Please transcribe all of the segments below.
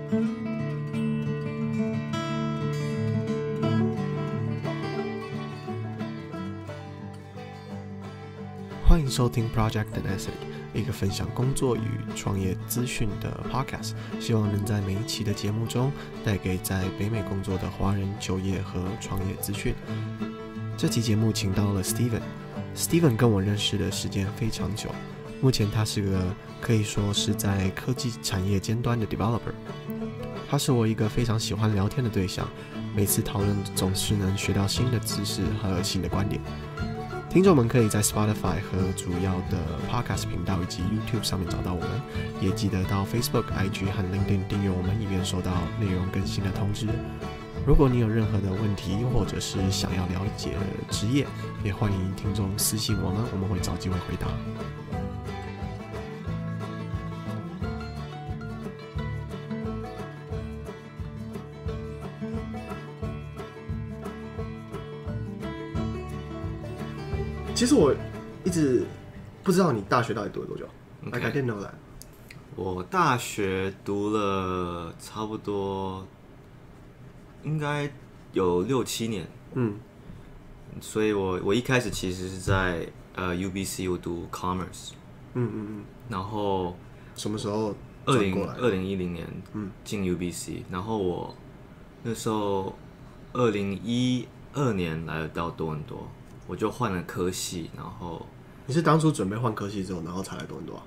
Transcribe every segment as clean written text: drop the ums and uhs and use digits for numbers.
欢迎收听 Project Tenacity， 一个分享工作与创业资讯的 podcast， 希望能在每一期的节目中带给在北美工作的华人就业和创业资讯。这期节目请到了 Steven 跟我认识的时间非常久，目前他是个可以说是在科技产业尖端的 developer。他是我一个非常喜欢聊天的对象，每次讨论总是能学到新的知识和新的观点。听众们可以在 Spotify 和主要的 Podcast 频道以及 YouTube 上面找到我们，也记得到 Facebook、IG 和 LinkedIn 订阅我们，以便收到内容更新的通知。如果你有任何的问题，或者是想要了解职业，也欢迎听众私信我们，我们会找机会回答。其实我一直不知道你大学到底读了多久。Like I didn't know that. 我大学读了差不多，应该有6-7年。所以我一开始其实是在UBC 我读 Commerce。然后什么时候2010年进 UBC，然后我那时候2012年来到多伦多。我就换了科系，然后你是当初准备换科系之后，然后才来多伦多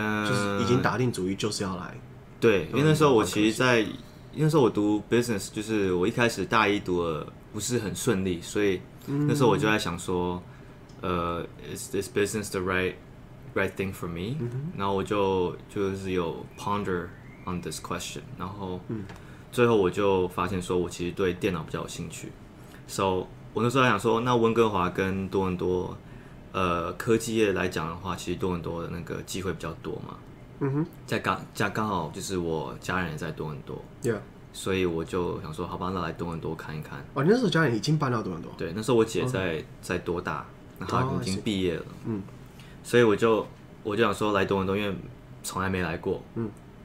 啊？就是已经打定主意就是要来。对，因为那时候我其实那时候我读 business， 就是我一开始大一读了不是很顺利，所以那时候我就在想说，is this business the right thing for me？然后我就是有 ponder on this question， 然后最后我就发现说我其实对电脑比较有兴趣 ，so。我那时候还想说，那温哥华跟多伦多，科技业来讲的话，其实多伦多的那个机会比较多嘛。刚好就是我家人也在多伦多，所以我就想说，好吧，那来多伦多看一看。哦，你那时候家人已经搬到多伦多？对，那时候我姐在多大，那她已经毕业了。所以我就想说来多伦多，因为从来没来过。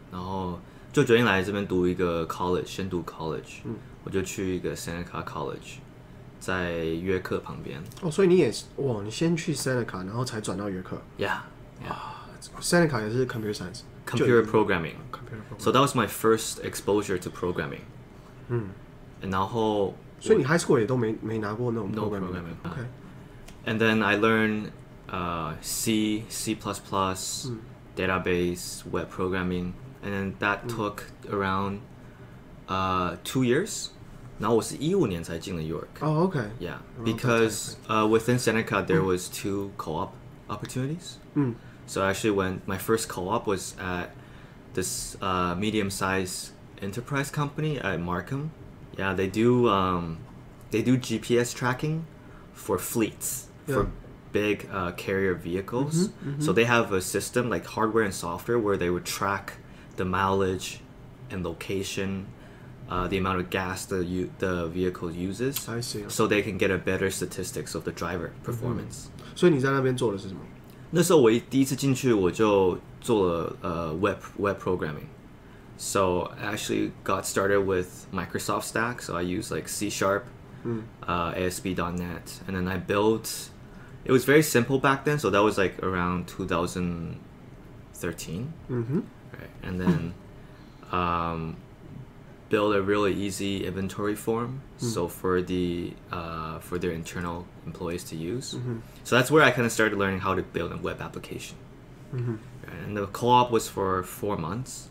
然后就决定来这边读一个 college， 先读 college。我就去一个 Seneca College。在约克旁边。哦，所以你也是哇，你先去 Seneca， 然后才转到约克。Seneca 也是 Computer Science。Computer Programming. So that was my first exposure to programming. 然后，所以你 High School 也都没拿过那种 programming. Okay. And then I learned C++, database, web programming, and then that took around 2 years. 然后我是15年才进了 York. Oh, okay. Yeah, because within Seneca there was 2 co-op opportunities. So actually, when my first co-op was at this medium-sized enterprise company at Markham. Yeah, they do GPS tracking for fleets for big carrier vehicles. So they have a system like hardware and software where they would track the mileage and location. The amount of gas the vehicle uses, I see. So they can get a better statistics of the driver performance. 所以你在那边做的是什么？那时候我第一次进去我就做了web programming. So I actually got started with Microsoft Stack. So I used like C#, ASP.NET, and then I built. It was very simple back then, so that was like around 2013. Right, and then. Build a really easy inventory form, so for their internal employees to use. So that's where I kind of started learning how to build a web application. And the co-op was for 4 months,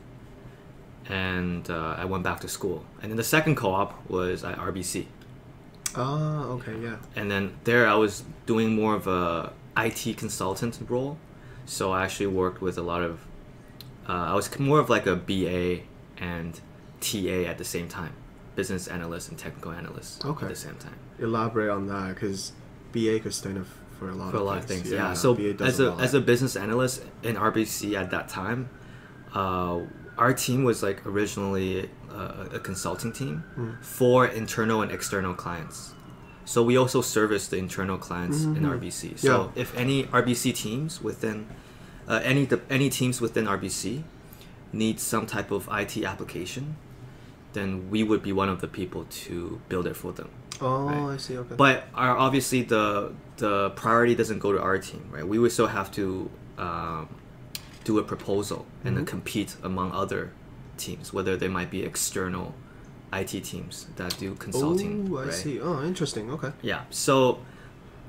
and I went back to school. And then the second co-op was at RBC. Oh, okay, yeah. And then there I was doing more of a IT consultant role. So I actually worked with a lot of. I was more of like a BA and TA at the same time, business analyst and technical analyst at the same time. Elaborate on that, because BA could stand for a lot of things. Yeah. So as a business analyst in RBC at that time, our team was like originally a consulting team for internal and external clients. So we also service the internal clients in RBC. So if any RBC teams within any teams within RBC needs some type of IT application, then we would be one of the people to build it for them. Oh, right? I see. Okay. But obviously the priority doesn't go to our team, right? We would still have to do a proposal and then compete among other teams, whether they might be external IT teams that do consulting. Oh, I see. Oh, interesting. Okay. Yeah. So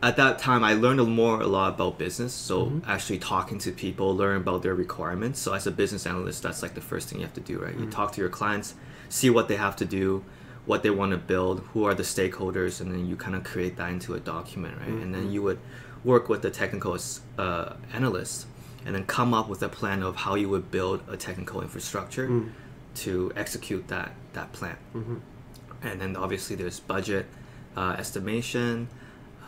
at that time, I learned a lot about business. So actually talking to people, learn about their requirements. So as a business analyst, that's like the first thing you have to do, right? You talk to your clients, see what they have to do, what they want to build, who are the stakeholders, and then you kind of create that into a document, right? And then you would work with the technical analysts and then come up with a plan of how you would build a technical infrastructure to execute that plan. And then obviously there's budget estimation,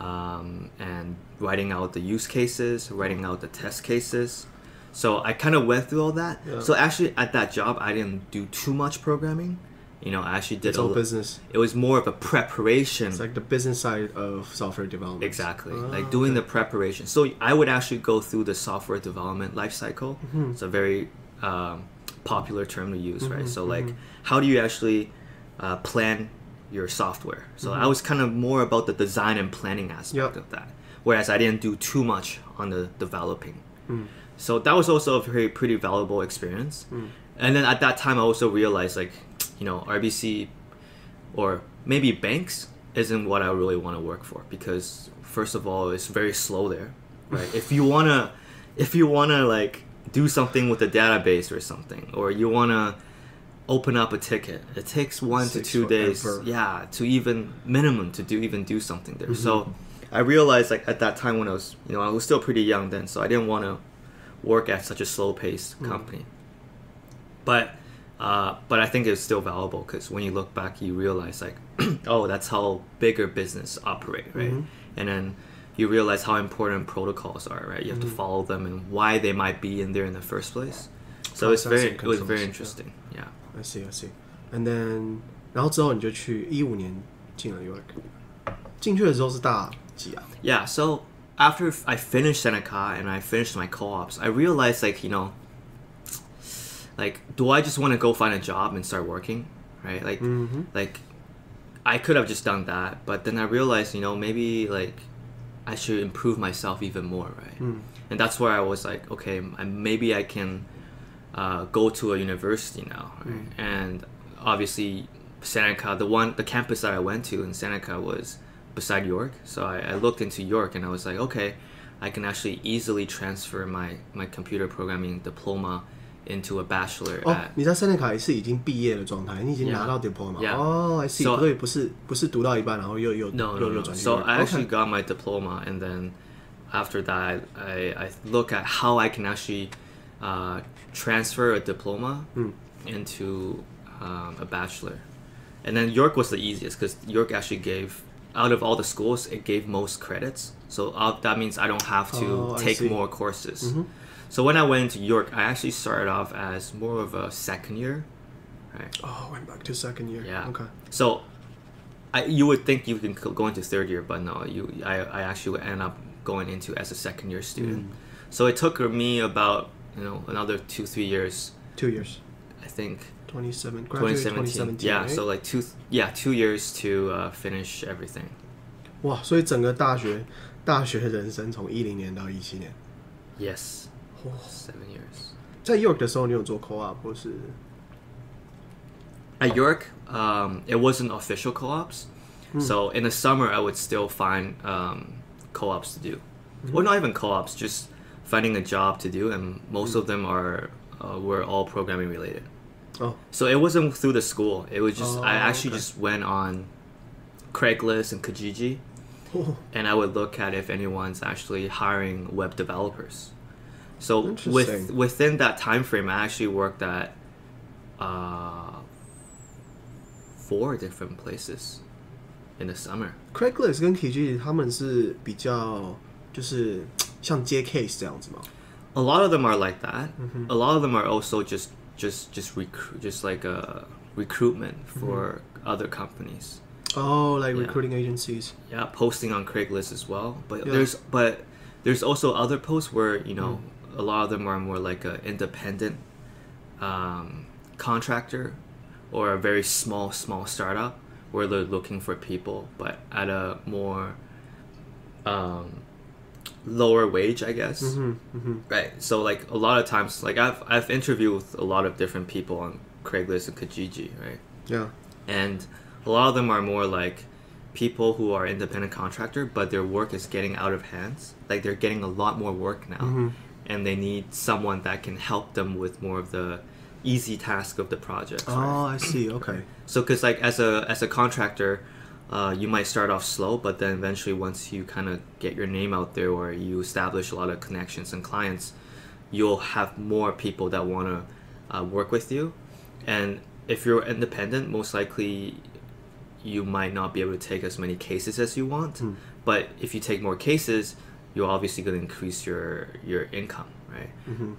and writing out the use cases, writing out the test cases. So I kind of went through all that. Yeah. So actually at that job, I didn't do too much programming. You know, I actually did it's all business. It was more of a preparation. It's like the business side of software development. Exactly. Like doing the preparation. So I would actually go through the software development life cycle. It's a very popular term to use, right? So like, how do you actually plan your software? So I was kind of more about the design and planning aspect of that, whereas I didn't do too much on the developing. So that was also a pretty valuable experience. And then at that time I also realized, like, you know, RBC or maybe banks isn't what I really want to work for, because first of all, it's very slow there, right? if you wanna like do something with a database or something, or you wanna open up a ticket, it takes 1 to 2 days, to even minimum to do something there. So I realized, like, at that time when I was still pretty young then, so I didn't want to work at such a slow-paced company. But I think it's still valuable, because when you look back, you realize, like, oh, that's how bigger business operate, right? And then you realize how important protocols are, right? You have to follow them and why they might be in there in the first place. So it was very interesting. Yeah. I see. And then 然后之后你就去15年进了 York。进去的时候是大几啊？ Yeah. So after I finished Seneca and I finished my co-ops, I realized, like, you know, like, do I just want to go find a job and start working, right? Like, like I could have just done that, but then I realized, you know, maybe like I should improve myself even more, right? And that's where I was like, okay, maybe I can go to a university now, right? And obviously Seneca, the campus that I went to in Seneca was beside York, so I looked into York and I was like, okay, I can actually easily transfer my computer programming diploma into a bachelor. 你在 Seneca 也是已经毕业的状态，你已经拿到 diploma。I see. 所以不是读到一半然后又转去。So I actually got my diploma, and then after that, I look at how I can actually transfer a diploma into a bachelor. And then York was the easiest, because York actually gave, out of all the schools, it gave most credits. So that means I don't have to take more courses. So when I went into York, I actually started off as more of a second year, right? Oh, went back to second year. Yeah. Okay. So you would think you can go into third year, but no, I actually end up going into as a second year student. So it took me about, you know, another 2-3 years. 2 years. I think. 2017. Yeah, right? so like 2 years to finish everything. 哇，所以整个大学人生从10年到17年。Yes. 7 years. 在 York 的时候，你有做 co-op 或是 At York, it wasn't official co-ops. So in the summer, I would still find co-ops to do. Or not even co-ops, just finding a job to do, and most of them were all programming related. Oh. So it wasn't through the school. It was just I actually just went on Craigslist and Kijiji, and I would look at if anyone's actually hiring web developers. So within that time frame, I actually worked at 4 different places in the summer. Craigslist 跟 Kijiji 他们是比较就是像接 case 这样子吗？ A lot of them are like that. A lot of them are also just like a recruitment for other companies. Oh, like recruiting agencies. Yeah, posting on Craigslist as well. But there's also other posts where, you know, a lot of them are more like a independent contractor or a very small startup where they're looking for people, but at a more lower wage, I guess. Right. So like a lot of times, like I've interviewed with a lot of different people on Craigslist and Kijiji, right? Yeah. And a lot of them are more like people who are independent contractor, but their work is getting out of hands. Like they're getting a lot more work now, and they need someone that can help them with more of the easy task of the project. Oh, right? I see. Okay. So, because like as a contractor, you might start off slow, but then eventually once you kind of get your name out there or you establish a lot of connections and clients, you'll have more people that want to work with you. And if you're independent, most likely you might not be able to take as many cases as you want. But if you take more cases, you're obviously going to increase your income, right?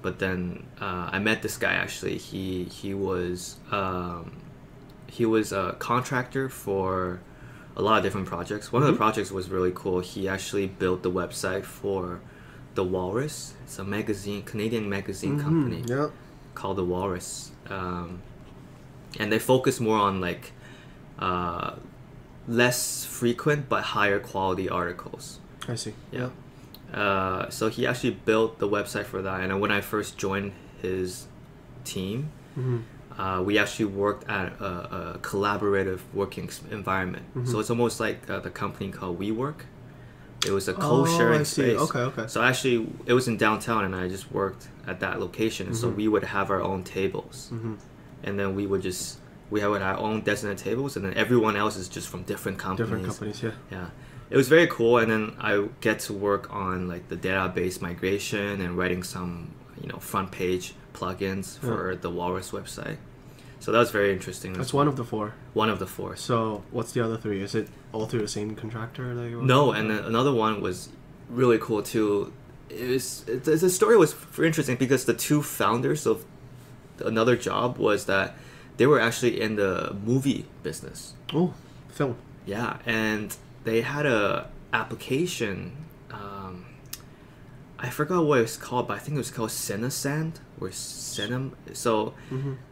But then I met this guy actually. He was a contractor for a lot of different projects. One of the projects was really cool. He actually built the website for The Walrus. It's a magazine, Canadian magazine company called The Walrus. And they focus more on like less frequent but higher quality articles. I see. Yeah. So he actually built the website for that. And when I first joined his team, we actually worked at a collaborative working environment. So it's almost like the company called WeWork. It was a co-sharing space. Okay. So actually, it was in downtown, and I just worked at that location. So we would have our own tables, and then we would have our own designated tables, and then everyone else is just from different companies. Different companies, yeah. Yeah. It was very cool, and then I get to work on like the database migration and writing some, front page plugins for the Walrus website. So that was very interesting. That's one of the four. One of the four. So what's the other three? Is it all through the same contractor that you work No, with? and then another one was really cool too. The story was interesting because the two founders of another job was that they were actually in the movie business. Oh, film. Yeah, and they had a application. I forgot what it was called, but I think it was called Cinesand or Cinem. So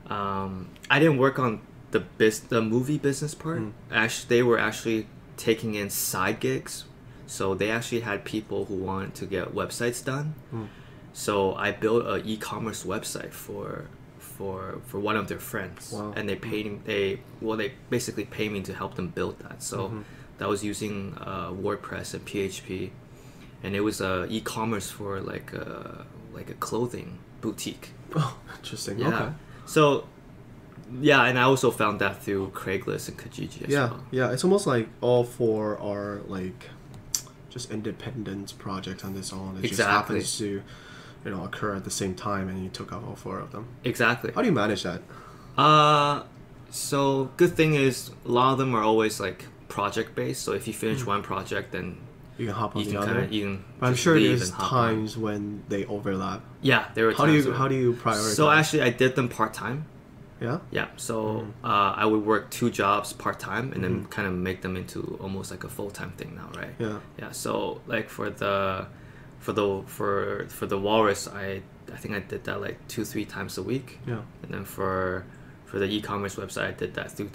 I didn't work on the movie business part. Actually, they were actually taking in side gigs. So they actually had people who wanted to get websites done. So I built an e-commerce website for one of their friends. Wow. And they basically paid me to help them build that. So that was using WordPress and PHP, and it was e-commerce for like a clothing boutique. Oh, interesting. Yeah. Okay. So yeah, and I also found that through Craigslist and Kijiji as well. Yeah. It's almost like all four are like just independent projects on its own. It just happens to, occur at the same time, and you took out all four of them. Exactly. How do you manage that? So good thing is a lot of them are always like project based. So if you finish one project, then you can hop on the other. But I'm sure there's times when they overlap. Yeah, there were times. How do you prioritize? So actually, I did them part time. Yeah. Yeah. So I would work 2 jobs part time, and then kind of make them into almost like a full time thing now, right? Yeah. Yeah. So like for the Walrus, I think I did that like 2-3 times a week. Yeah. And then for the e-commerce website, I did that through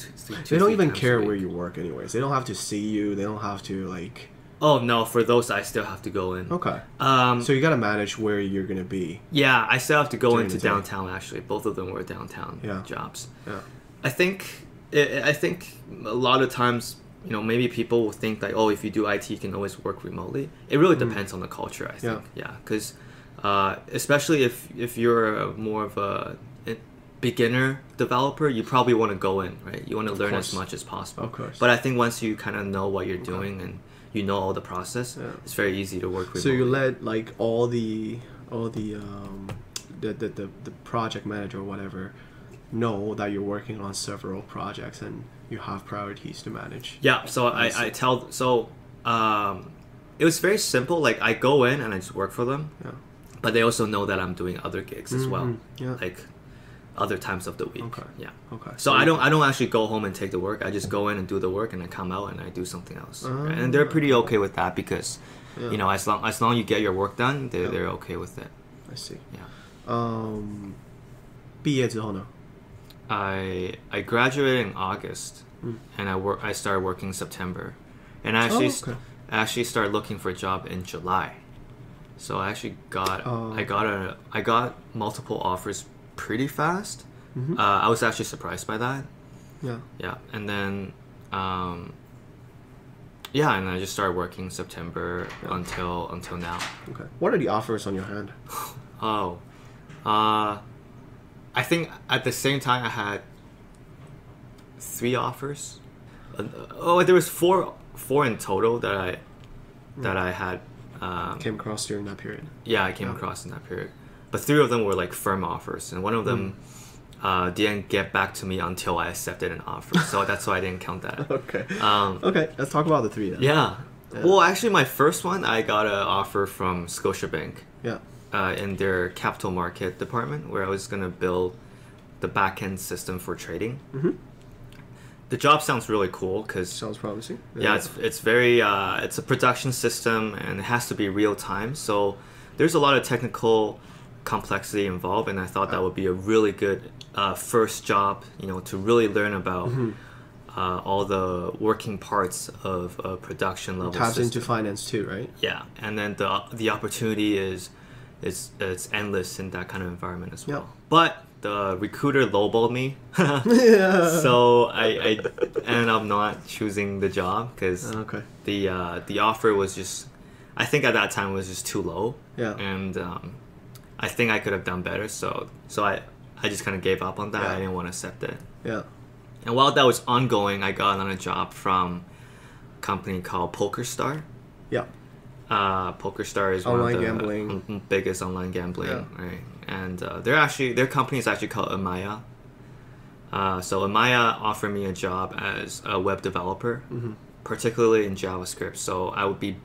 They don't even care where you work anyways. They don't have to see you. They don't have to like... Oh, no. For those, I still have to go in. Okay. So you got to manage where you're going to be. Yeah, I still have to go into downtown, actually. Both of them were downtown jobs. Yeah. I think a lot of times, maybe people will think like, oh, if you do IT, you can always work remotely. It really depends on the culture, I think. Yeah. Because especially if you're more of a beginner developer, you probably want to go in, right? You want to learn as much as possible. Of course. But I think once you kind of know what you're doing and you know all the process, it's very easy to work remotely. So you let like all the project manager or whatever know that you're working on several projects and you have priorities to manage. Yeah. So I tell it was very simple. Like I go in and I just work for them. Yeah. But they also know that I'm doing other gigs as well. Yeah. Like other times of the week. Okay. Yeah. Okay. So I don't actually go home and take the work. I just go in and do the work, and I come out and I do something else. Right? And they're pretty okay with that because, as long you get your work done, they're okay with it. I see. Yeah. 毕业之后呢 I graduated in August, and I started working in September, and I actually started looking for a job in July. So I actually I got multiple offers pretty fast. I was actually surprised by that. Yeah, and then and I just started working in September until now. Okay. What are the offers on your hand? I think at the same time I had 3 offers. There was four in total that I had came across during that period. Yeah, I came across in that period. But 3 of them were like firm offers, and one of them didn't get back to me until I accepted an offer. So that's why I didn't count that. Okay. Okay, let's talk about the 3 then. Yeah. Well, actually, my first one, I got an offer from Scotiabank. Yeah. In their capital market department, where I was going to build the back-end system for trading. The job sounds really cool because sounds promising. Yeah, it's very it's a production system, and it has to be real time. So there's a lot of technical complexity involved, and I thought that would be a really good first job, to really learn about all the working parts of a production level taps system. into finance too, right? Yeah, and then the opportunity is it's endless in that kind of environment as well. But the recruiter lowballed me, so I ended up not choosing the job because the offer was just, I think at that time, was just too low. And I think I could have done better, so I just kind of gave up on that. I didn't want to accept it. And while that was ongoing, I got another job from a company called PokerStar. PokerStar is one of the biggest online gambling, right? And their company is actually called Amaya. So Amaya offered me a job as a web developer, particularly in JavaScript. So I would be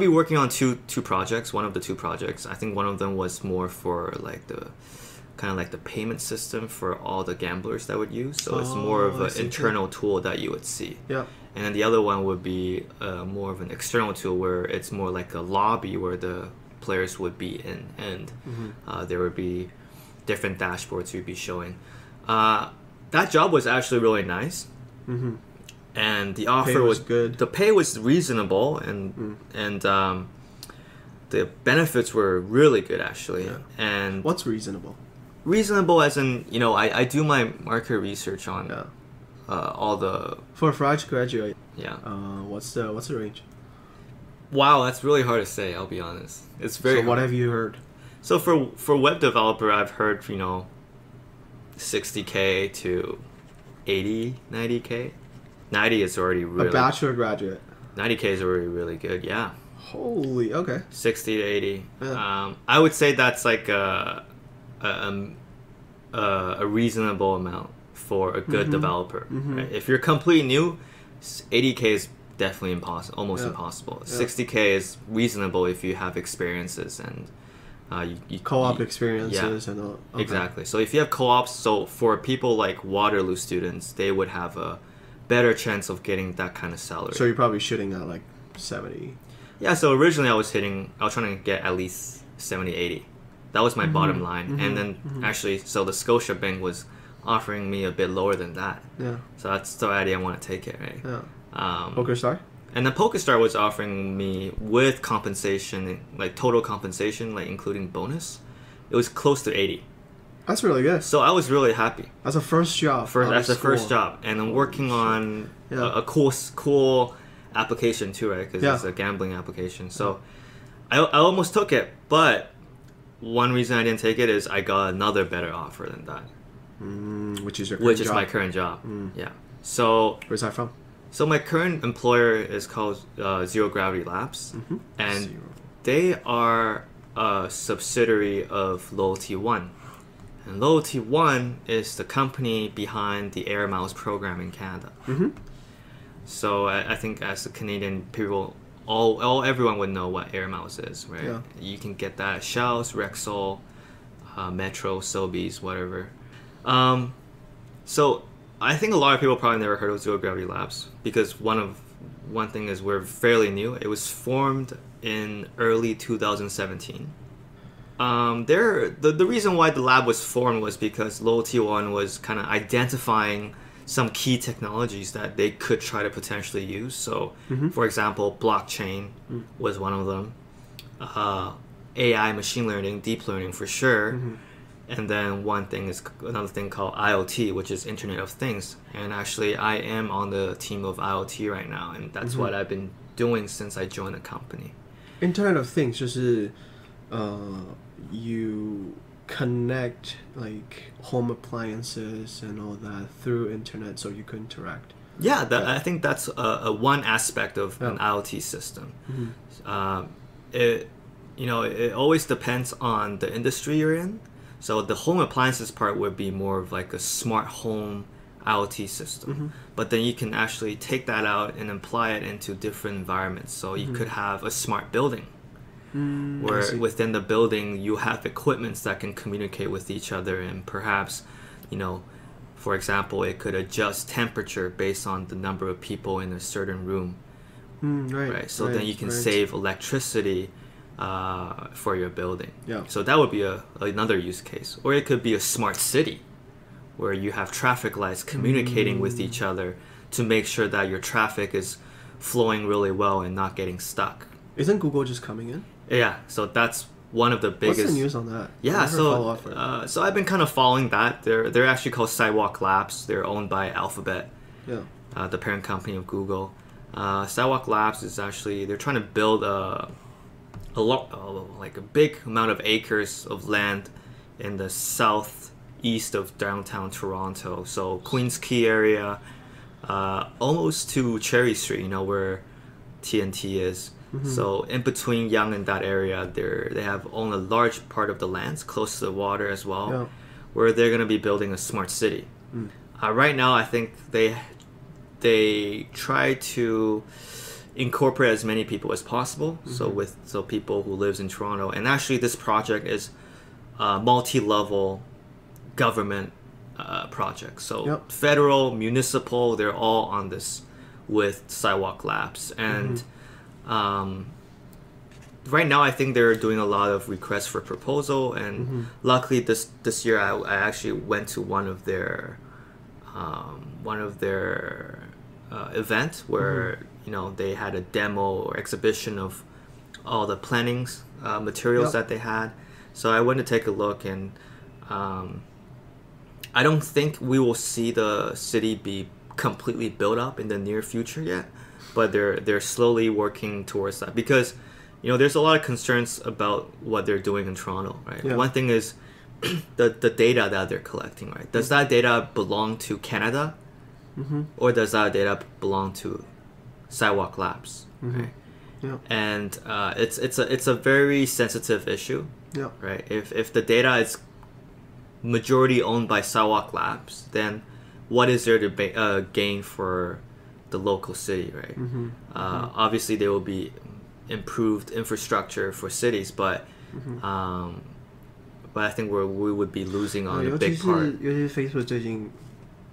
working on two projects. One of the 2 projects, I think one of them was more for like the payment system for all the gamblers that would use. So it's more of an internal tool that you would see. And then the other one would be more of an external tool where it's more like a lobby where the players would be in, and there would be different dashboards you'd be showing. That job was actually really nice, and the offer was good. The pay was reasonable, and the benefits were really good actually. And what's reasonable? Reasonable as in, I do my market research on all the... For a fresh graduate, what's the range? Wow, that's really hard to say, I'll be honest. It's very So what have you heard? So for web developer, I've heard, 60K to 80, 90K. 90 is already really... A bachelor graduate. 90K is already really good, yeah. Holy, okay. 60 to 80. I would say that's like a reasonable amount for a good developer. Right? If you're completely new, 80K is definitely impossible, almost impossible. 60K is reasonable if you have experiences and you co-op experiences and all. Exactly. So if you have co-ops, so for people like Waterloo students, they would have a better chance of getting that kind of salary. So you're probably shooting at like 70. Yeah, so originally I was trying to get at least 70, 80. That was my bottom line. And then actually, so the Scotiabank was offering me a bit lower than that. So that's the idea I want to take it, right? PokerStar? And then PokerStar was offering me with compensation, like total compensation, like including bonus, it was close to 80. That's really good. So I was really happy. That's a first job. That's the first job. And I'm working on a cool application too, right? Because it's a gambling application. So I almost took it, but one reason I didn't take it is I got another better offer than that. Which is your current job? My current job. Yeah. So where's that from? So my current employer is called Zero Gravity Labs, and they are a subsidiary of Loyalty One. And Loyalty One is the company behind the Air Miles program in Canada. So I think as a Canadian, people, everyone would know what Air Miles is, right? You can get that at Shells, Rexall, Metro, Sobeys, whatever. So I think a lot of people probably never heard of Zero Gravity Labs because one thing is we're fairly new. It was formed in early 2017. The reason why the lab was formed was because Loyalty One was kind of identifying some key technologies that they could try to potentially use. So, for example, blockchain was one of them. AI, machine learning, deep learning for sure. And then another thing called IoT, which is Internet of Things. And actually, I am on the team of IoT right now, and that's what I've been doing since I joined the company. Internet of Things 就是you connect like home appliances and all that through internet so you can interact. Yeah, I think that's one aspect of an IoT system. It always depends on the industry you're in. So the home appliances part would be more of like a smart home IoT system. But then you can actually take that out and apply it into different environments. So you could have a smart building where within the building you have equipments that can communicate with each other, and perhaps, for example, it could adjust temperature based on the number of people in a certain room. Right. So then you can save electricity for your building. Yeah. So that would be another use case. Or it could be a smart city where you have traffic lights communicating with each other to make sure that your traffic is flowing really well and not getting stuck. Isn't Google just coming in? Yeah, so that's one of the biggest. What's the news on that? Yeah, so I've been kind of following that. They're actually called Sidewalk Labs. They're owned by Alphabet, the parent company of Google. Sidewalk Labs is actually, they're trying to build like a big amount of acres of land in the southeast of downtown Toronto. So Queens Quay area, almost to Cherry Street, where TNT is. So in between Yonge and that area, they have owned a large part of the lands close to the water as well, where they're going to be building a smart city. Right now, I think they try to incorporate as many people as possible. So people who lives in Toronto, and actually this project is a multi-level government project. So federal, municipal, they're all on this with Sidewalk Labs. And right now I think they're doing a lot of requests for proposal, and luckily this year I actually went to one of their event where they had a demo or exhibition of all the plannings materials that they had. So I went to take a look, and I don't think we will see the city be completely built up in the near future yet, but they're slowly working towards that, because there's a lot of concerns about what they're doing in Toronto, right? One thing is the data that they're collecting, right? Does that data belong to Canada, or does that data belong to Sidewalk Labs? Right? And it's a very sensitive issue, right? If the data is majority owned by Sidewalk Labs, then what is there to gain for the local city, right? Obviously there will be improved infrastructure for cities, but I think we would be losing on a big part. 尤其是 Facebook 最近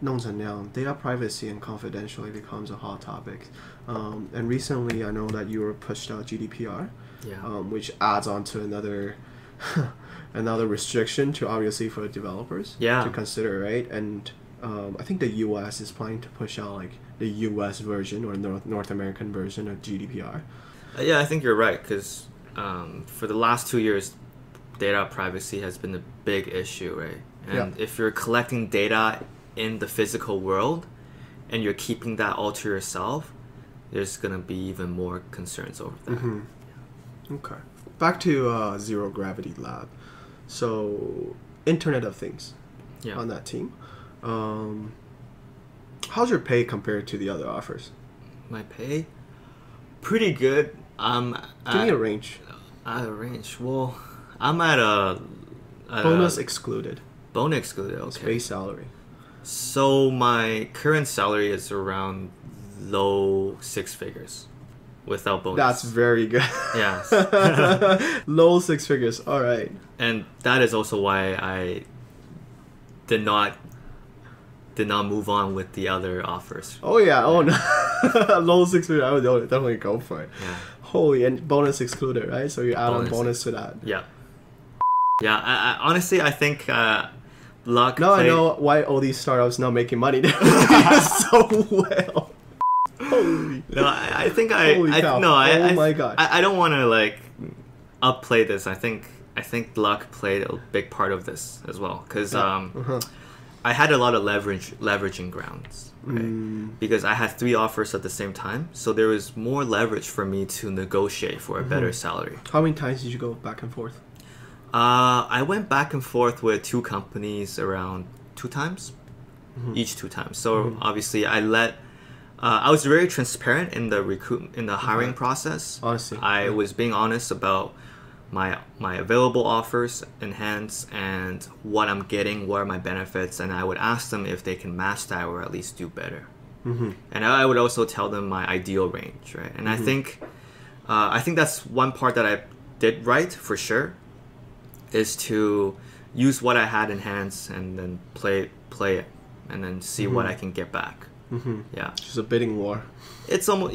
弄成那样, data privacy and confidentiality becomes a hot topic. And recently I know that you were pushed out GDPR, which adds on to another another restriction to obviously for the developers to consider, right? And I think the US is planning to push out like the US version or North American version of GDPR. I think you're right, because for the last 2 years, data privacy has been a big issue, right? And if you're collecting data in the physical world and you're keeping that all to yourself, there's going to be even more concerns over that. Okay. Back to Zero Gravity Lab. So, Internet of Things on that team. How's your pay compared to the other offers? My pay? Pretty good. Give me a range. A range? Well, I'm at a bonus excluded. Bonus excluded, okay. It's base salary. So my current salary is around low 6 figures without bonus. That's very good. Yes. Low 6 figures. All right. And that is also why I did not move on with the other offers. Oh yeah. Oh no. Low 6 figures. I would definitely go for it. Yeah. Holy, and bonus excluded, right? So you add on bonus to that. Yeah. Yeah, honestly, I think luck. Now I know why all these startups not making money. They're doing so well. Holy. No, I think I. Holy I cow. no, I, oh my god. I don't want to like upplay this. I think luck played a big part of this as well, because I had a lot of leveraging grounds, right? Because I had 3 offers at the same time, so there was more leverage for me to negotiate for a better salary. How many times did you go back and forth? I went back and forth with 2 companies around 2 times, each 2 times. So obviously, I was very transparent in the hiring process. Honestly, I was being honest about my available offers in hands and what I'm getting, what are my benefits, and I would ask them if they can match that or at least do better. And I would also tell them my ideal range, right? And I think that's one part that I did right for sure, is to use what I had in hands and then play it and then see what I can get back. Yeah, just a bidding war. It's almost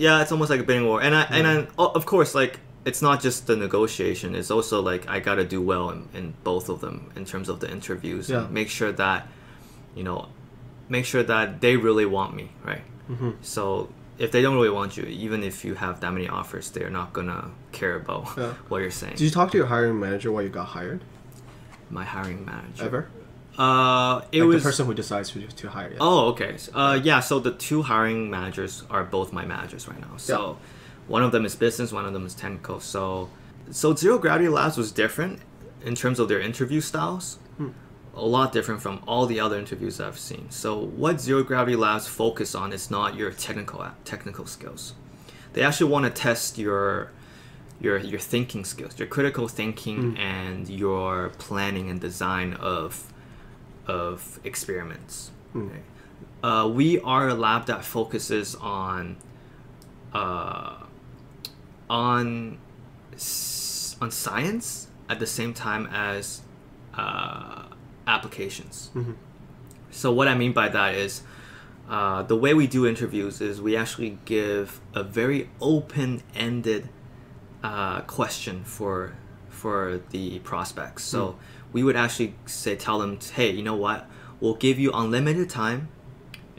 like a bidding war, and of course, like, it's not just the negotiation. It's also like I gotta do well in both of them in terms of the interviews. Yeah. Make sure that they really want me, right? So if they don't really want you, even if you have that many offers, they're not gonna care about what you're saying. Did you talk to your hiring manager while you got hired? My hiring manager? Ever? It was the person who decides to hire you. Oh, okay. Yeah, so the 2 hiring managers are both my managers right now. So one of them is business, one of them is technical. So Zero Gravity Labs was different in terms of their interview styles. A lot different from all the other interviews I've seen. So what Zero Gravity Labs focus on is not your technical skills. They actually want to test your thinking skills, your critical thinking, and your planning and design of experiments. Okay? We are a lab that focuses on science at the same time as applications. So what I mean by that is the way we do interviews is we actually give a very open-ended question for the prospects. So we would actually tell them, hey, you know what? We'll give you unlimited time,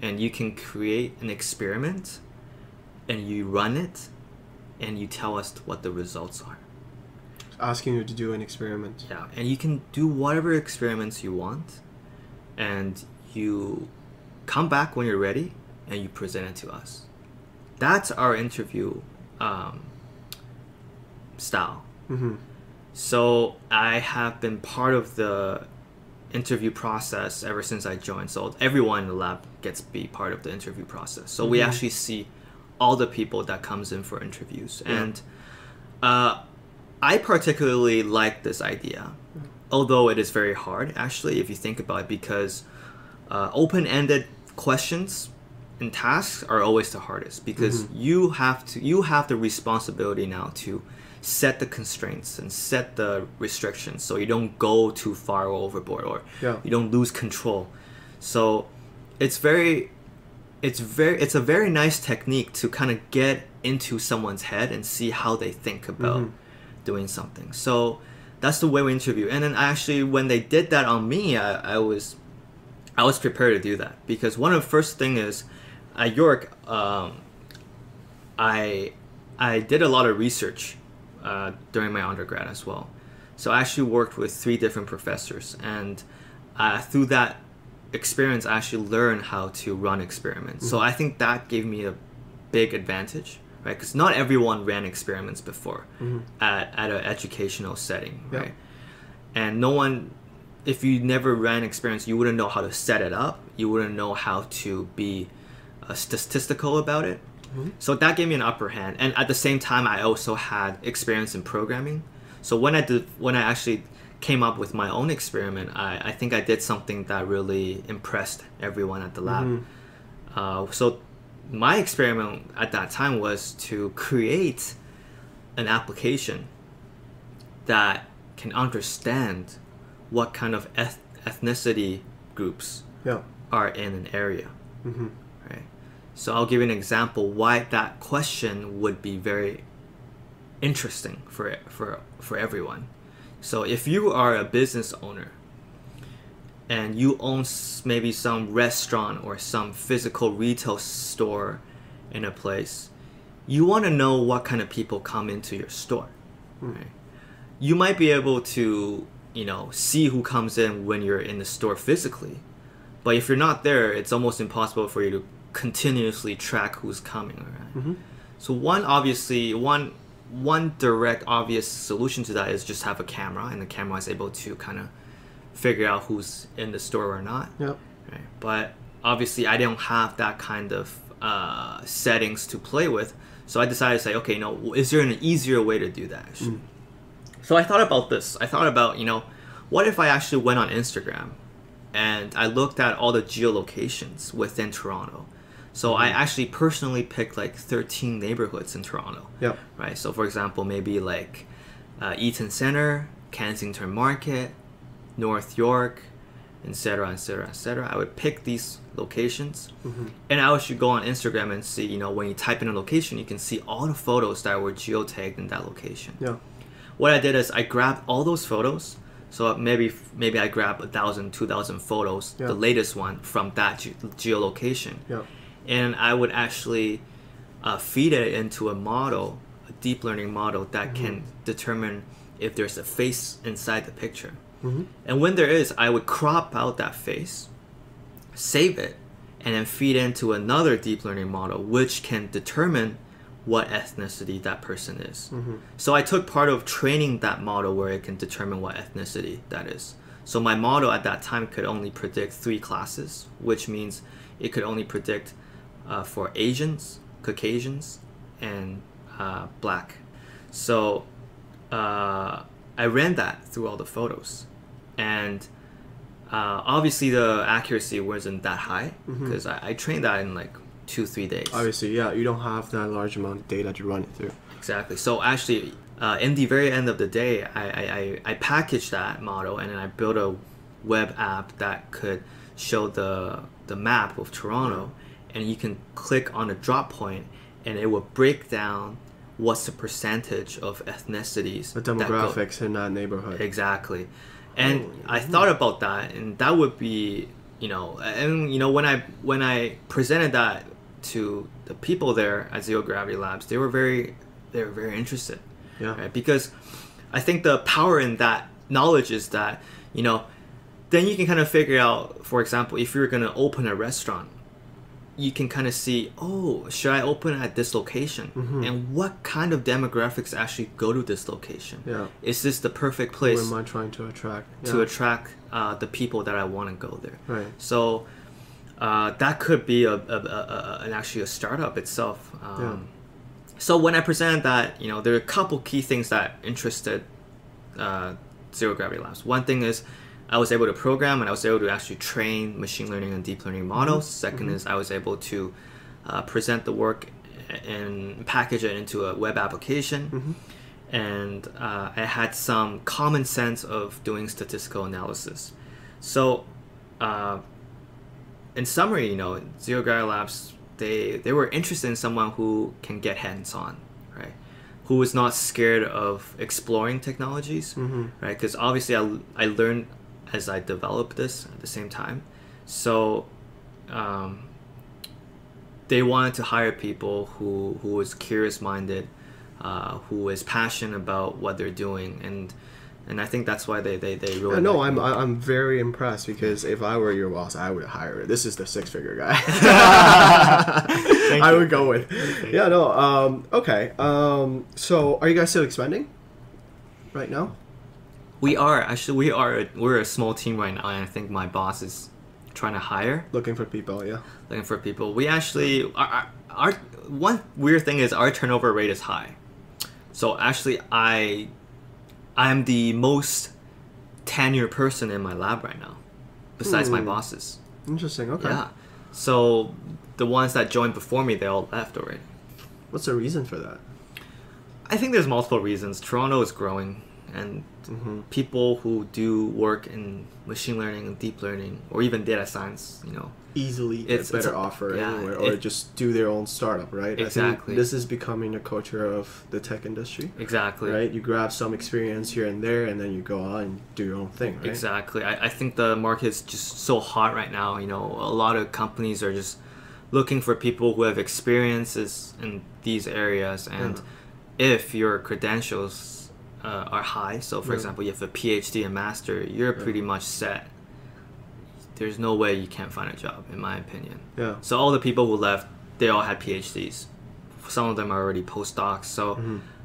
and you can create an experiment, and you run it, and you tell us what the results are. Asking you to do an experiment. Yeah, and you can do whatever experiments you want, and you come back when you're ready, and you present it to us. That's our interview style. So I have been part of the interview process ever since I joined. So everyone in the lab gets to be part of the interview process. So we actually see all the people that comes in for interviews. And I particularly like this idea, although it is very hard, actually, if you think about it, because open-ended questions and tasks are always the hardest, because you have the responsibility now to set the constraints and set the restrictions so you don't go too far overboard or you don't lose control. So it's a very nice technique to kind of get into someone's head and see how they think about doing something. So that's the way we interview. And then actually, when they did that on me, I was prepared to do that, because one of the first thing is at York, I did a lot of research during my undergrad as well. So I actually worked with 3 different professors, and through that experience, I actually learned how to run experiments. So I think that gave me a big advantage, right? Because not everyone ran experiments before at an educational setting, right? And no one, if you never ran experiments, you wouldn't know how to set it up. You wouldn't know how to be statistical about it. So that gave me an upper hand. And at the same time, I also had experience in programming. So when I actually came up with my own experiment, I think I did something that really impressed everyone at the lab. So my experiment at that time was to create an application that can understand what kind of ethnicity groups are in an area. Right? So I'll give you an example why that question would be very interesting for everyone. So if you are a business owner and you own maybe some restaurant or some physical retail store in a place, you want to know what kind of people come into your store. Right? You might be able to, see who comes in when you're in the store physically. But if you're not there, it's almost impossible for you to continuously track who's coming. Right? So one direct obvious solution to that is just have a camera, and the camera is able to kind of figure out who's in the store or not. Yep. Right? But obviously I don't have that kind of settings to play with, so I decided to say, okay, is there an easier way to do that? So I thought about this. I thought about, what if I actually went on Instagram and I looked at all the geolocations within Toronto. So I actually personally picked like 13 neighborhoods in Toronto. Yep. Right. So for example, maybe like Eaton Centre, Kensington Market, North York, etc., etc., etc. I would pick these locations, and I should go on Instagram and see, when you type in a location, you can see all the photos that were geotagged in that location. Yeah. What I did is I grabbed all those photos. So maybe I grabbed 1,000, 2,000 photos, the latest one from that geolocation. Yeah. And I would actually feed it into a model, a deep learning model that can determine if there's a face inside the picture. And when there is, I would crop out that face, save it, and then feed into another deep learning model, which can determine what ethnicity that person is. So I took part of training that model where it can determine what ethnicity that is. So my model at that time could only predict 3 classes, which means it could only predict for Asians, Caucasians, and Black. So I ran that through all the photos, and obviously the accuracy wasn't that high because I trained that in like 2-3 days. Obviously, yeah, you don't have that large amount of data to run it through. Exactly. So actually, in the very end of the day, I packaged that model, and then I built a web app that could show the map of Toronto, and you can click on a drop point, and it will break down what's the percentage of ethnicities. The demographics in that neighborhood. Exactly. And I thought about that, and that would be, when I presented that to the people there at Zero Gravity Labs, they were very interested. Yeah. Right? Because I think the power in that knowledge is that, then you can kind of figure out, for example, if you're going to open a restaurant, you can kind of see, should I open at this location? And what kind of demographics actually go to this location? Yeah. Is this the perfect place? Who am I trying to attract? To attract the people that I want to go there. Right. So that could be actually a startup itself. So when I presented that, there are a couple key things that interested Zero Gravity Labs. One thing is I was able to program, and I was able to actually train machine learning and deep learning models. Second is I was able to present the work and package it into a web application. And I had some common sense of doing statistical analysis. So in summary, Zero Gravity Labs, they were interested in someone who can get hands-on, right? Who is not scared of exploring technologies, right? Because obviously I learned as I developed this at the same time. So they wanted to hire people who was curious-minded, who is passionate about what they're doing, and I think that's why they really. No, I'm very impressed, because if I were your boss, I would hire it. This is the 6-figure guy. I would go with. Yeah, no. Okay. So are you guys still expanding right now? We are actually. We're a small team right now, and I think my boss is trying to hire. Looking for people, yeah. Looking for people. We actually our one weird thing is our turnover rate is high. So actually, I'm the most tenured person in my lab right now, besides my bosses. Interesting. Okay. Yeah. So the ones that joined before me, they all left already. What's the reason for that? I think there's multiple reasons. Toronto is growing, and people who do work in machine learning and deep learning or even data science, easily it's a better offer anywhere, or just do their own startup, right? Exactly. I think this is becoming a culture of the tech industry. Exactly. Right? You grab some experience here and there, and then you go out and do your own thing, right? Exactly. I think the market is just so hot right now. A lot of companies are just looking for people who have experiences in these areas, and if your credentials are high, so for example, you have a PhD and master, you're pretty much set. There's no way you can't find a job, in my opinion. Yeah. So all the people who left, they all had PhDs. Some of them are already postdocs. So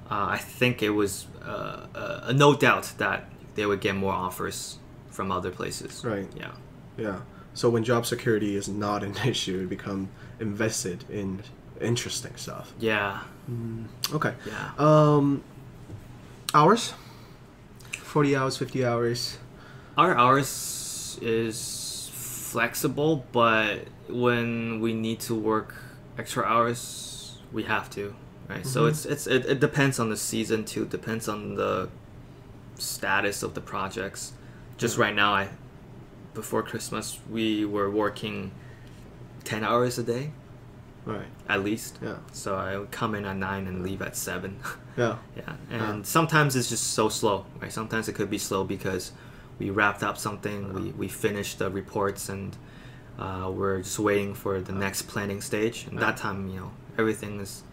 I think it was no doubt that they would get more offers from other places. Right. Yeah. Yeah. So when job security is not an issue, you become invested in interesting stuff. Yeah. Okay. Yeah. Hours? 40 hours, 50 hours? Our hours is flexible, but when we need to work extra hours, we have to, right? So it depends on the season too, depends on the status of the projects. Just right now, before Christmas, we were working 10 hours a day. Right. At least. Yeah. So I would come in at 9 and leave at 7. Yeah. Yeah. And sometimes it's just so slow, right? Sometimes it could be slow because we wrapped up something, we finished the reports, and we're just waiting for the next planning stage. And that time, everything is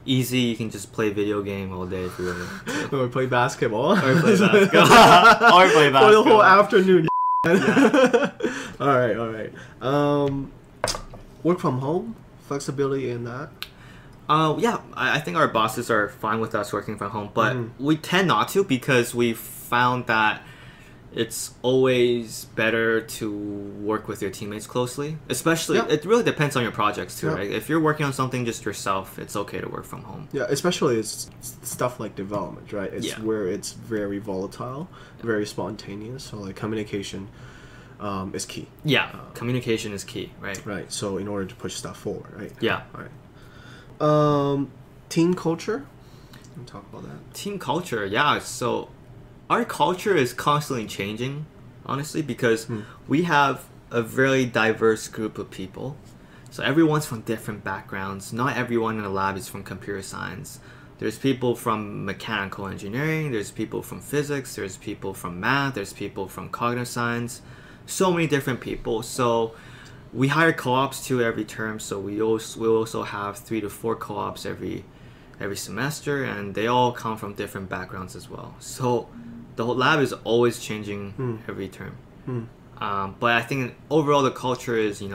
easy. You can just play video game all day if you want to. Or play basketball. Or play basketball. Or play basketball. For the whole afternoon. Yeah. All right. Work from home, flexibility in that. Yeah, I think our bosses are fine with us working from home, but we tend not to because we found that it's always better to work with your teammates closely. Especially, it really depends on your projects too, right? If you're working on something just yourself, it's okay to work from home. Yeah, especially it's stuff like development, right? It's where it's very volatile, very spontaneous. So like communication is key. Yeah, communication is key, right? Right. So in order to push stuff forward, right? Yeah. All right. Team culture. Can we talk about that? Team culture, yeah. So our culture is constantly changing, honestly, because we have a very diverse group of people. So everyone's from different backgrounds. Not everyone in the lab is from computer science. There's people from mechanical engineering, there's people from physics, there's people from math, there's people from cognitive science. So many different people. So we hire co-ops too every term. So we also have 3 to 4 co-ops every semester, and they all come from different backgrounds as well. So the whole lab is always changing every term. But I think overall the culture is, it's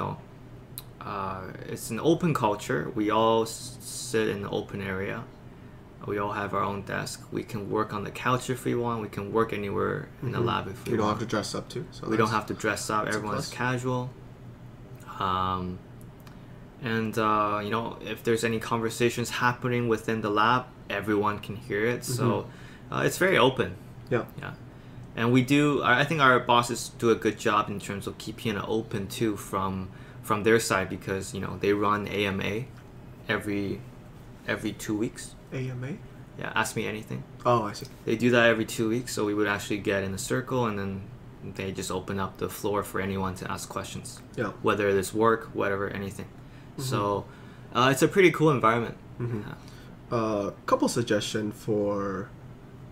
an open culture. We all sit in an open area. We all have our own desk. We can work on the couch if we want. We can work anywhere in the lab if we want. You don't have to dress up too. So we don't have to dress up. Everyone's casual. If there's any conversations happening within the lab, everyone can hear it. So it's very open. Yeah. And I think our bosses do a good job in terms of keeping it open too from their side, because they run AMA every 2 weeks. AMA? Yeah, Ask Me Anything. Oh, I see. They do that every 2 weeks, so we would actually get in a circle, and then they just open up the floor for anyone to ask questions. Yeah. Whether it's work, whatever, anything. So it's a pretty cool environment. Couple suggestion for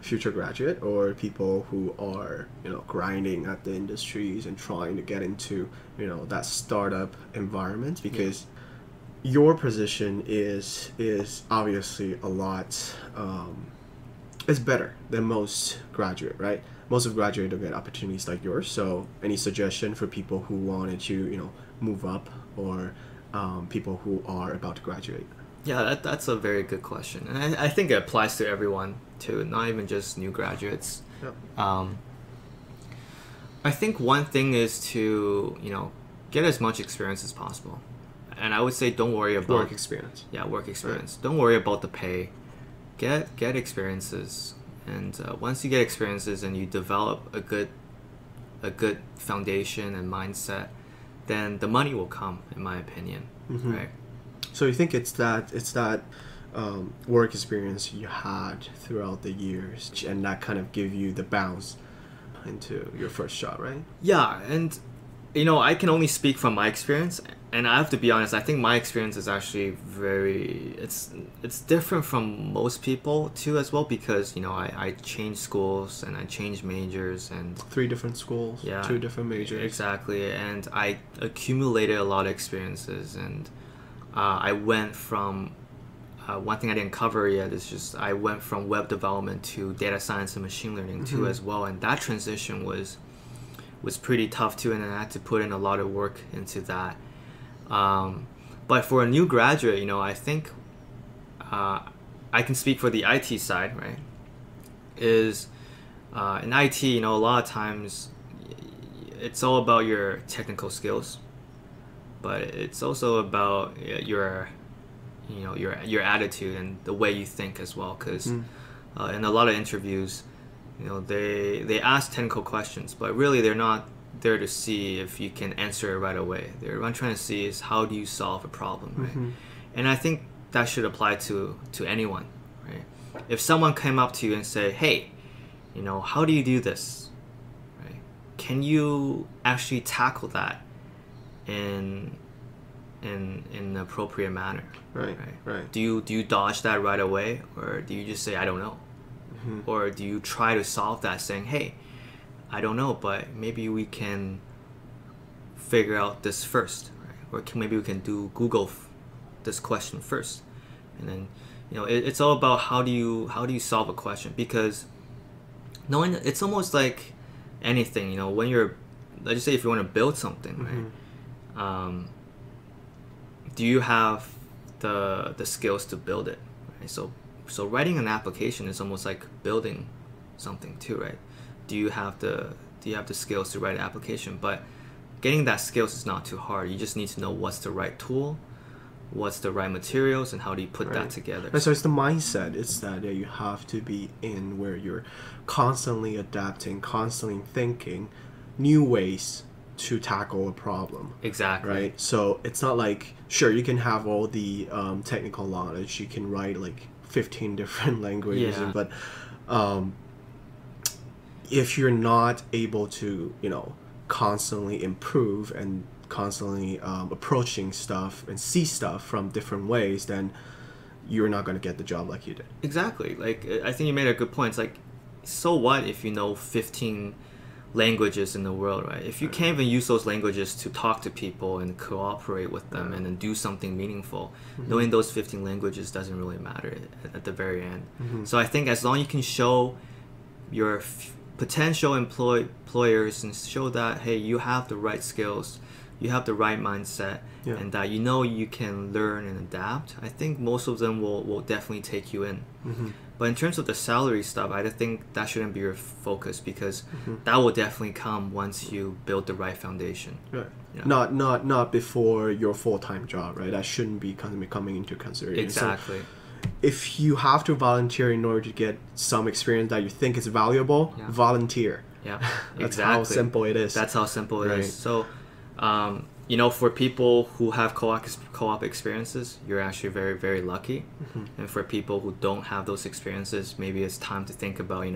future graduate or people who are grinding at the industries and trying to get into that startup environment, because your position is obviously a lot is better than most graduate, right? Most of graduate don't get opportunities like yours. So any suggestion for people who wanted to move up, or people who are about to graduate? Yeah, that's a very good question, and I think it applies to everyone too, not even just new graduates. I think one thing is to get as much experience as possible, and I would say don't worry about work experience. Yeah, work experience. Don't worry about the pay. Get experiences, and once you get experiences and you develop a good foundation and mindset, then the money will come, in my opinion. Right. So you think it's that work experience you had throughout the years, and that kind of give you the bounce into your first job, right? Yeah, and I can only speak from my experience, and I have to be honest, I think my experience is actually it's different from most people too as well, because I changed schools and I changed majors, and 3 different schools, yeah, 2 different majors. Exactly, and I accumulated a lot of experiences, and I went from one thing I didn't cover yet is just I went from web development to data science and machine learning too as well, and that transition was pretty tough too, and I had to put in a lot of work into that. But for a new graduate, I think I can speak for the IT side, right? Is in IT, a lot of times it's all about your technical skills, but it's also about your attitude and the way you think as well. Because in a lot of interviews, they ask technical questions, but really they're not there to see if you can answer it right away. They're trying to see is how do you solve a problem, right? And I think that should apply to anyone, right? If someone came up to you and say, hey, how do you do this, right? Can you actually tackle that in an appropriate manner? Right. Do you dodge that right away, or do you just say I don't know? Or do you try to solve that saying, hey, I don't know, but maybe we can figure out this first, right? Or maybe we can do Google this question first, and then it's all about how do you solve a question, because knowing it's almost like anything, when you're, let's just say if you want to build something, right? Do you have the skills to build it, right? So writing an application is almost like building something too, right? Do you have the skills to write an application? But getting that skills is not too hard. You just need to know what's the right tool, what's the right materials, and how do you put that together. And so it's the mindset. It's that you have to be in where you're constantly adapting, constantly thinking new ways to tackle a problem. Exactly. Right? So it's not like, sure, you can have all the technical knowledge. You can write like 15 different languages, but if you're not able to, constantly improve and constantly approaching stuff and see stuff from different ways, then you're not going to get the job like you did. Exactly. Like, I think you made a good point. It's like, so what if you know 15 languages in the world, right? If you can't even use those languages to talk to people and cooperate with them and then do something meaningful, knowing those 15 languages doesn't really matter at the very end. So I think as long as you can show your potential employers and show that, hey, you have the right skills, you have the right mindset, and that you can learn and adapt, I think most of them will definitely take you in. But in terms of the salary stuff, I think that shouldn't be your focus, because that will definitely come once you build the right foundation. Right. Yeah. Not before your full-time job, right? That shouldn't be coming into consideration. Exactly. So if you have to volunteer in order to get some experience that you think is valuable, volunteer. Yeah, That's how simple it is. That's how simple it is. So, for people who have co-op experiences, you're actually very, very lucky. And for people who don't have those experiences, maybe it's time to think about,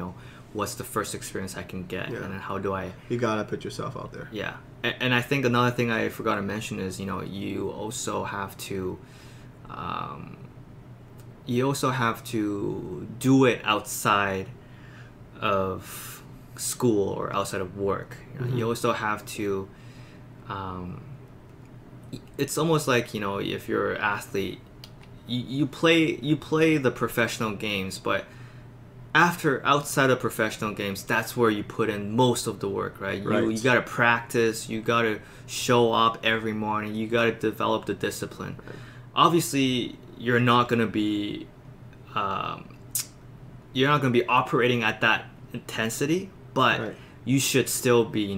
what's the first experience I can get, and then how do I... You gotta put yourself out there. Yeah. And I think another thing I forgot to mention is, you also have to... do it outside of school or outside of work. You also have to... it's almost like, if you're an athlete, you play the professional games, but outside of professional games, that's where you put in most of the work, right? You got to practice, you got to show up every morning, you got to develop the discipline. Obviously, you're not going to be operating at that intensity, but you should still be,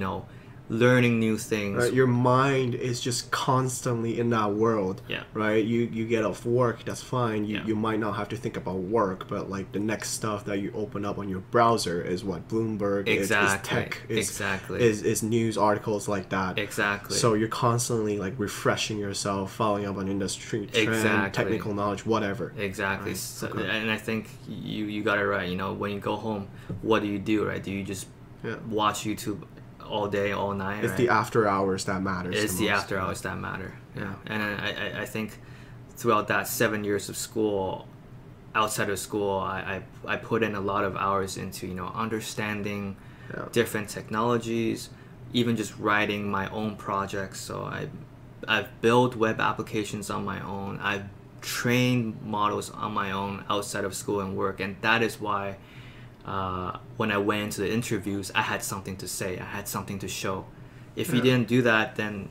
learning new things. Your mind is just constantly in that world. Yeah. Right? You get off work, that's fine. You might not have to think about work, but like the next stuff that you open up on your browser is what Bloomberg is tech, is news articles like that. Exactly. So you're constantly like refreshing yourself, following up on industry trend, technical knowledge, whatever. Exactly. Right? So, and I think you got it right. You know, when you go home, what do? Right? Do you just watch YouTube all day, all night? It's the after hours that matters. It's the after hours that matter. Yeah. And I think throughout that 7 years of school, outside of school, I put in a lot of hours into, you know, understanding different technologies, even just writing my own projects. So I've built web applications on my own. I've trained models on my own outside of school and work, and that is why when I went into the interviews, I had something to say. I had something to show. If you didn't do that, then,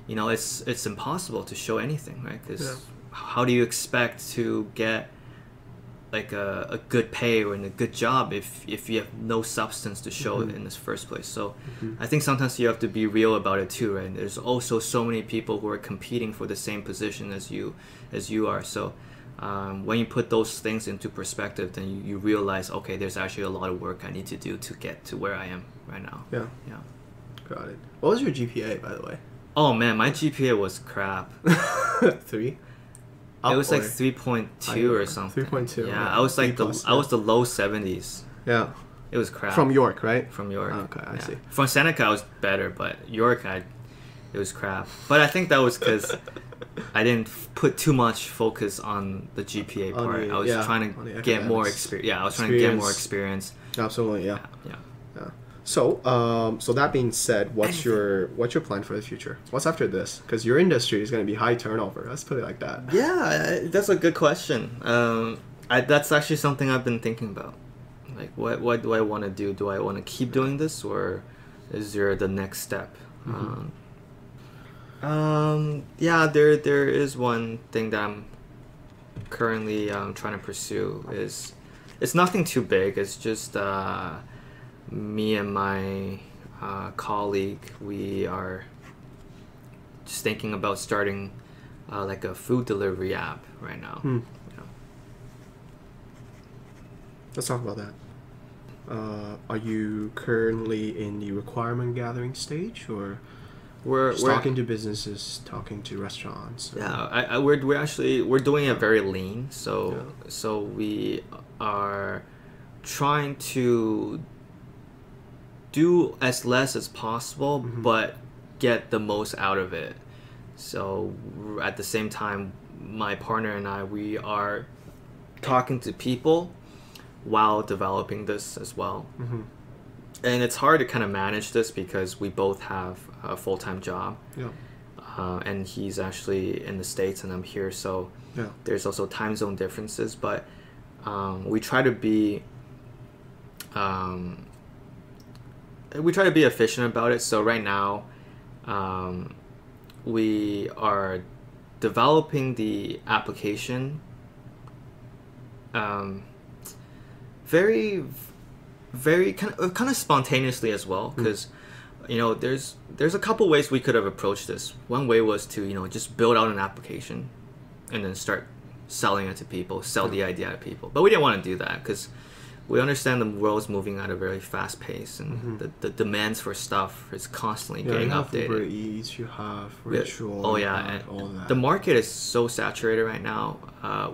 you know, it's impossible to show anything, right? Because how do you expect to get like a good pay or in a good job if you have no substance to show in this first place? So I think sometimes you have to be real about it too, right? And there's also so many people who are competing for the same position as you are. So when you put those things into perspective, then you realize, okay, there's actually a lot of work I need to do to get to where I am right now. Yeah. Got it. What was your GPA, by the way? Oh man, my GPA was crap. 3? It was like 3.2 or something. 3.2. Yeah, I was like I was the low 70s. Yeah. It was crap. From York, right? From York. Okay, I see. From Seneca, I was better, but York, it was crap. But I think that was because I didn't put too much focus on the GPA part. I was trying to get more experience. Yeah, I was trying to get more experience. Absolutely, yeah. So, that being said, what's your plan for the future? What's after this? Because your industry is going to be high turnover. Let's put it like that. Yeah, that's a good question. That's actually something I've been thinking about. Like, what do I want to do? Do I want to keep doing this, or is there the next step? Yeah, there is one thing that I'm currently trying to pursue. It's nothing too big. It's just me and my colleague, we are just thinking about starting like a food delivery app right now. Let's talk about that. Are you currently in the requirement gathering stage, or we're talking to businesses, talking to restaurants? Yeah, we're doing it very lean. So we are trying to do as less as possible, but get the most out of it. So at the same time, my partner and I, we are talking to people while developing this as well. And it's hard to kind of manage this because we both have a full-time job. And he's actually in the States and I'm here, so there's also time zone differences, but we try to be efficient about it. So right now, we are developing the application very kind of spontaneously as well, because you know, there's a couple ways we could have approached this. One way was to, you know, just build out an application and then start selling it to people, sell the idea to people. But we didn't want to do that because we understand the world's moving at a very fast pace, and the demands for stuff is constantly getting updated. Uber Eats, you have Ritual. Oh yeah, and all that. The market is so saturated right now.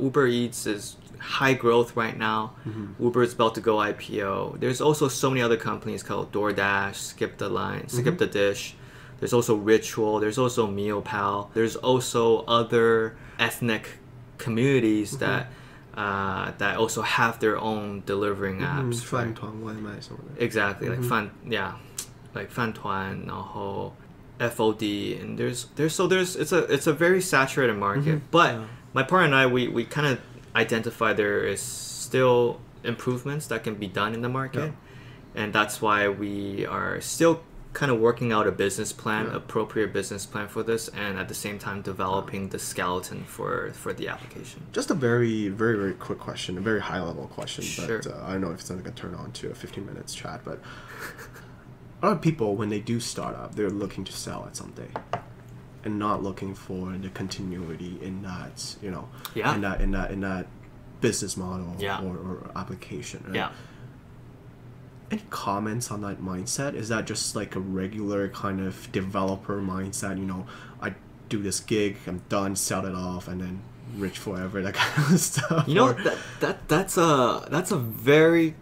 Uber Eats is high growth right now. Uber is about to go IPO. There's also so many other companies called DoorDash, Skip the Dish. There's also Ritual. There's also MealPal. There's also other ethnic communities that also have their own delivering apps. 饭团外卖什么的. Exactly, like like 饭团, 然后 FOD, and it's a very saturated market. But my partner and I, we kind of identify there is still improvements that can be done in the market, and that's why we are still kind of working out a business plan, appropriate business plan for this, and at the same time developing the skeleton for the application. Just a very, very, very quick question, a very high level question, Sure. but I don't know if it's going to turn on to a 15 minutes chat, but a lot of people, when they do start up, they're looking to sell at someday, and not looking for the continuity in that, you know, in that business model or application. Right? Yeah. Any comments on that mindset? Is that just like a regular kind of developer mindset? You know, I do this gig, I'm done, sell it off, and then rich forever, that kind of stuff. You know, that's a very,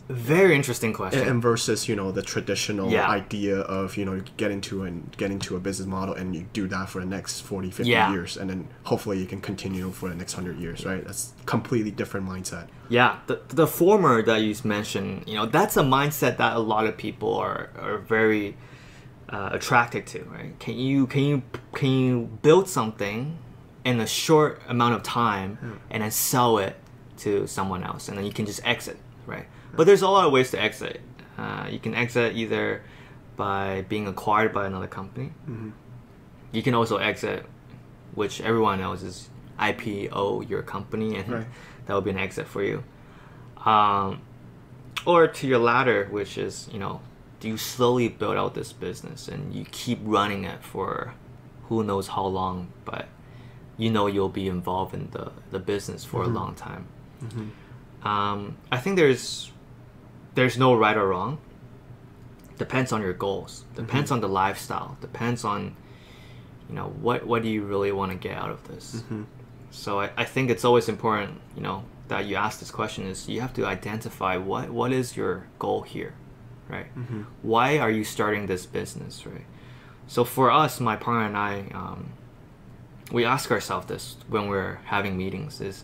very interesting question. And versus, you know, the traditional idea of, you know, you get into a business model and you do that for the next 40, 50 years, and then hopefully you can continue for the next 100 years, right? That's completely different mindset. Yeah, the former that you mentioned, you know, that's a mindset that a lot of people are very attracted to, right? Can you build something in a short amount of time and then sell it to someone else, and then you can just exit, right? But there's a lot of ways to exit. You can exit either by being acquired by another company. Mm-hmm. You can also exit, which everyone knows is IPO your company, and that will be an exit for you. Or to your latter, which is, you know, do you slowly build out this business and you keep running it for who knows how long, but you know you'll be involved in the business for a long time. Mm-hmm. I think there's no right or wrong. Depends on your goals. Depends on the lifestyle. Depends on, you know, what do you really want to get out of this. Mm-hmm. So I think it's always important, you know, that you ask this question is you have to identify what is your goal here, right? Mm-hmm. Why are you starting this business, right? So for us, my partner and I, we ask ourselves this when we're having meetings is,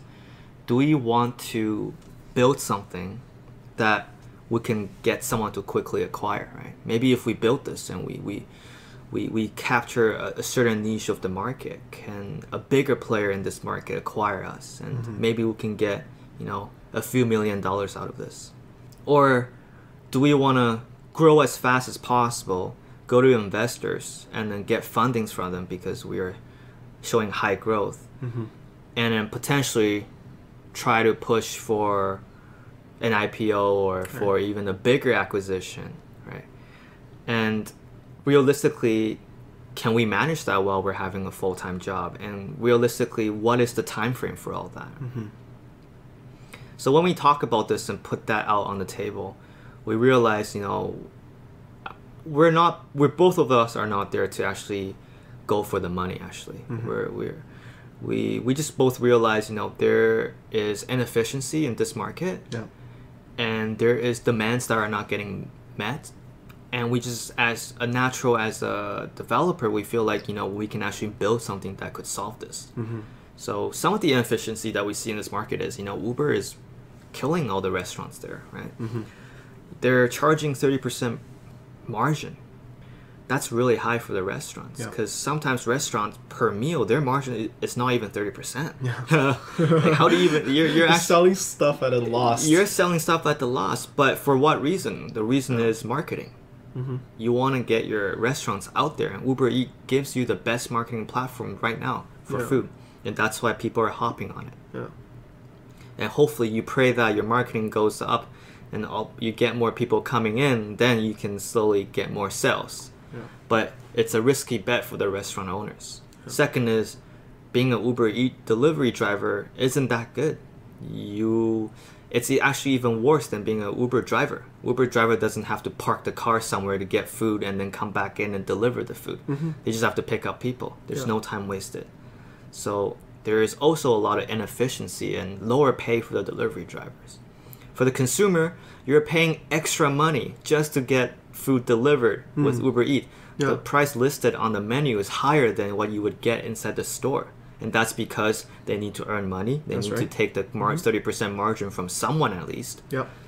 do we want to build something that we can get someone to quickly acquire, right? Maybe if we build this and we capture a certain niche of the market, can a bigger player in this market acquire us? And maybe we can get, you know, a few $1 million out of this. Or do we want to grow as fast as possible, go to investors, and then get fundings from them because we are showing high growth, and then potentially try to push for an IPO or for even a bigger acquisition, right? And realistically, can we manage that while we're having a full-time job? And realistically, what is the time frame for all that? So when we talk about this and put that out on the table, we realize, you know, we're both of us are not there to actually go for the money. Actually, we just both realize, you know, there is inefficiency in this market, and there is demands that are not getting met, and we just as a developer, we feel like, you know, we can actually build something that could solve this. So some of the inefficiency that we see in this market is, you know, Uber is killing all the restaurants there, right? They're charging 30% margin. That's really high for the restaurants, because sometimes restaurants per meal, their margin is not even 30%. Like, how do you even you're actually selling stuff at a loss. You're selling stuff at the loss, but for what reason? The reason is marketing. You want to get your restaurants out there, and Uber Eats gives you the best marketing platform right now for food, and that's why people are hopping on it. And hopefully you pray that your marketing goes up and you get more people coming in, then you can slowly get more sales. But it's a risky bet for the restaurant owners. Second is, being an Uber Eats delivery driver isn't that good. It's actually even worse than being an Uber driver. Uber driver doesn't have to park the car somewhere to get food and then come back in and deliver the food. They just have to pick up people. There's no time wasted. So there is also a lot of inefficiency and lower pay for the delivery drivers. For the consumer, you're paying extra money just to get food delivered with Uber Eats. The price listed on the menu is higher than what you would get inside the store. And that's because they need to earn money. They need to take the 30% margin from someone at least.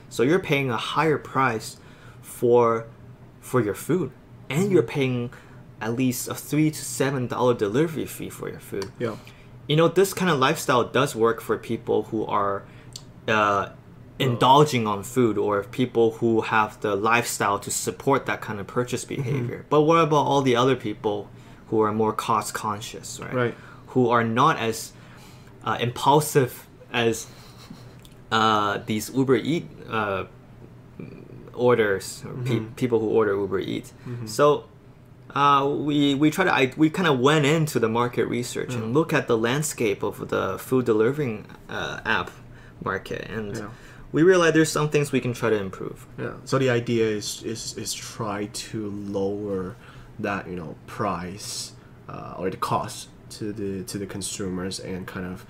So you're paying a higher price for your food. And you're paying at least a $3 to $7 delivery fee for your food. You know, this kind of lifestyle does work for people who are indulging on food, or people who have the lifestyle to support that kind of purchase behavior. But what about all the other people who are more cost conscious, right? Who are not as impulsive as these Uber Eats orders, people who order Uber Eats. So we kind of went into the market research and look at the landscape of the food delivering app market, and we realized there's some things we can try to improve. Yeah. So the idea is try to lower that price or the cost to the consumers, and kind of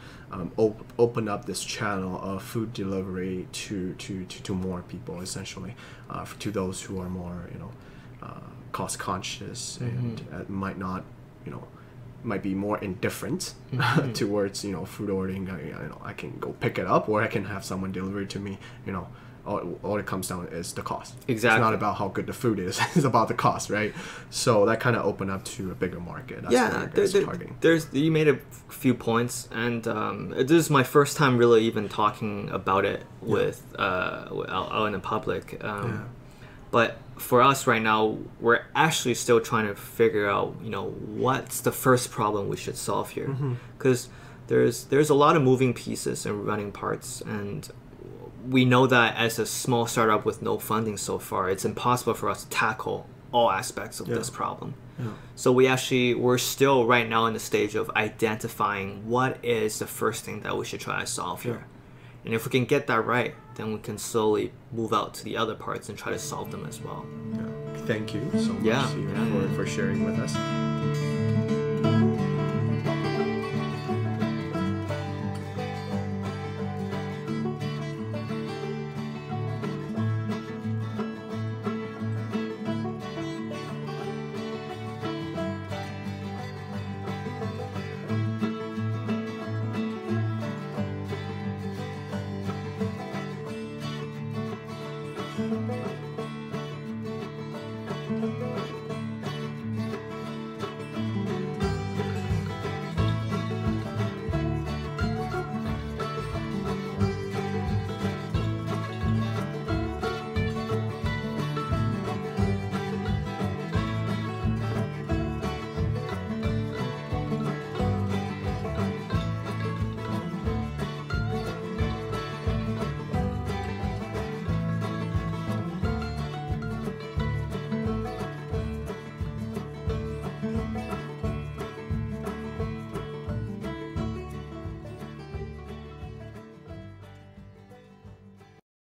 open up this channel of food delivery to more people, essentially, to those who are more cost conscious and might be more indifferent towards food ordering. I can go pick it up, or I can have someone deliver it to me. All it comes down is the cost. Exactly. It's not about how good the food is. It's about the cost, right? So that kind of opened up to a bigger market. That's what targeting. You made a few points, and this is my first time really even talking about it with out in the public. But for us right now, we're actually still trying to figure out, what's the first problem we should solve here, because there's a lot of moving pieces and running parts, and we know that as a small startup with no funding so far, it's impossible for us to tackle all aspects of this problem. So we're still right now in the stage of identifying what is the first thing that we should try to solve here. And if we can get that right, then we can slowly move out to the other parts and try to solve them as well. Thank you so much for sharing with us.